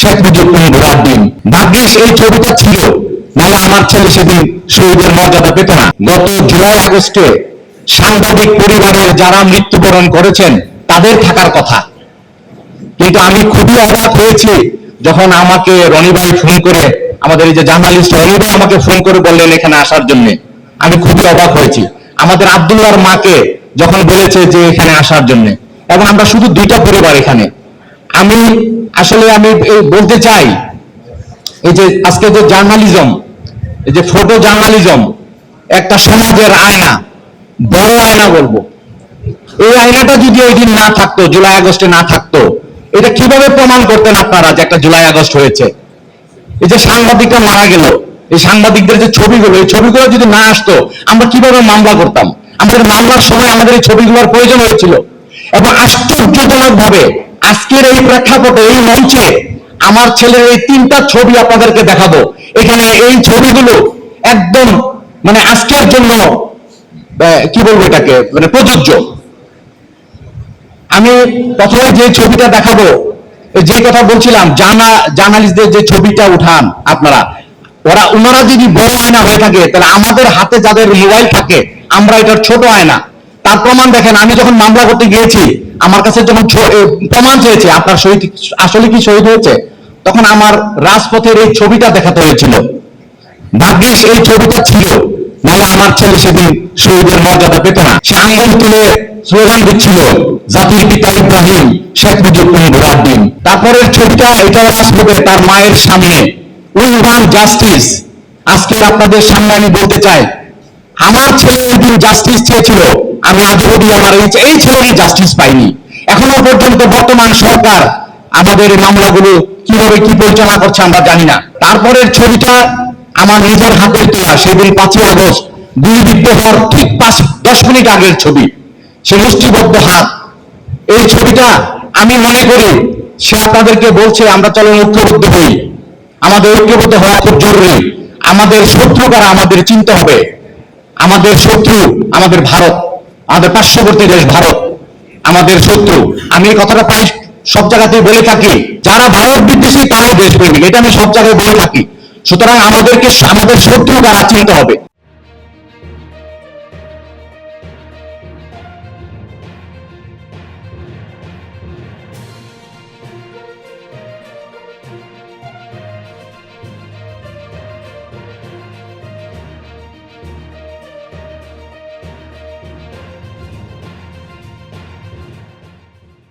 শেখ মুজিবুর ভোলার দিন। ভাগ্যিস এই ছবিটা ছিল, নাহলে আমার ছেলে সেদিন শহীদের মর্যাদা পেত না। গত জুলাই আগস্টে সাংবাদিক পরিবারের যারা মৃত্যুবরণ করেছেন তাদের থাকার কথা, কিন্তু আমি খুবই অবাক হয়েছি যখন আমাকে রনি ভাই ফোন করে, আমাদের এই যে জার্নালিস্ট রনি ভাই আমাকে ফোন করে বললেন এখানে আসার জন্য। আমি খুবই অবাক হয়েছি আমাদের আব্দুল্লাহর মাকে যখন বলেছে যে এখানে আসার জন্য, এবং আমরা শুধু দুইটা পরিবার এখানে। আমি আসলে বলতে চাই, এই যে আজকে যে জার্নালিজম, এই যে ফটো জার্নালিজম একটা সমাজের আয়না, বড় আয়না বলবো। এই আয়নাটা যদি ওই দিন না থাকতো, জুলাই আগস্টে না থাকতো, এটা কিভাবে প্রমাণ করতেন আপনারা যে একটা জুলাই আগস্ট হয়েছে? এই যে সাংবাদিকরা মারা গেল, এই সাংবাদিকদের যে ছবিগুলো, এই ছবিগুলো যদি না আসতো আমরা কিভাবে মামলা করতাম? আমাদের মামলার সময় আমাদের এই ছবিগুলোর প্রয়োজন হয়েছিল। এবং আশ্চর্যজনক ভাবে আজকের এই প্রেক্ষাপটে, এই মঞ্চে আমার ছেলের এই 3টা ছবি আপনাদেরকে দেখাবো। এখানে এই ছবিগুলো একদম আজকের জন্য কি বলবো এটাকে, প্রযোজ্য। আমি প্রথমে যে ছবিটা দেখাবো, যে কথা বলছিলাম, জার্নালিস্টদের যে ছবিটা উঠান আপনারা, ওনারা যদি বড় আয়না হয়ে থাকে, তাহলে আমাদের হাতে যাদের মোবাইল থাকে আমরা এটার ছোট আয়না। তার প্রমাণ দেখেন, আমি যখন মামলা করতে গিয়েছি, আমার কাছে যখন প্রমাণ চেয়েছে আপনার শহীদ আসলে কি শহীদ হয়েছে, তখন আমার রাজপথের এই ছবিটা দেখাতে হয়েছিল। ভাগ্যিস এই ছবিটা ছিল, নাহলে আমার ছেলে সেদিন শহীদের মর্যাদা পেত না। সে আঙ্গুল তুলে স্লোগান দিচ্ছিল, জাতির পিতা ইব্রাহিম, শেখ মুজিবুর ভোলার দিন। তারপরের ছবিটা, এটা রাজপথে তার মায়ের সামনে, উই ওয়ান্ট জাস্টিস। আজকে আপনাদের সামনে আমি বলতে চাই, আমার ছেলে ওই দিন জাস্টিস চেয়েছিল, আমি আজ অবধি আমার এই ছেলে জাস্টিস পাইনি। এখনো পর্যন্ত বর্তমান সরকার আমাদের এই মামলাগুলো কিভাবে কি পরিচালনা করছে আমরা জানি না। তারপরের ছবিটা আমার নিজের হাতের তোলা, সেদিন 5ই আগস্ট গুলিবিদ্ধ হওয়ার ঠিক 10 মিনিট আগের ছবি, সে মুষ্টিবদ্ধ হাত। এই ছবিটা আমি মনে করি সে আপনাদেরকে বলছে আমরা চলো ঐক্যবদ্ধ হই, আমাদের ঐক্যবদ্ধ হওয়া খুব জরুরি। আমাদের শত্রু কারা আমাদের চিনতে হবে। আমাদের শত্রু আমাদের ভারত, আমাদের পার্শ্ববর্তী দেশ ভারত আমাদের শত্রু। আমি এই কথাটা প্রায় সব জায়গাতেই বলে থাকি, যারা ভারত বিদ্বেষী তারাই দেশপ্রেমিক, এটা আমি সব জায়গায় বলে থাকি। সুতরাং আমাদের শত্রু কারা চিনতে হবে।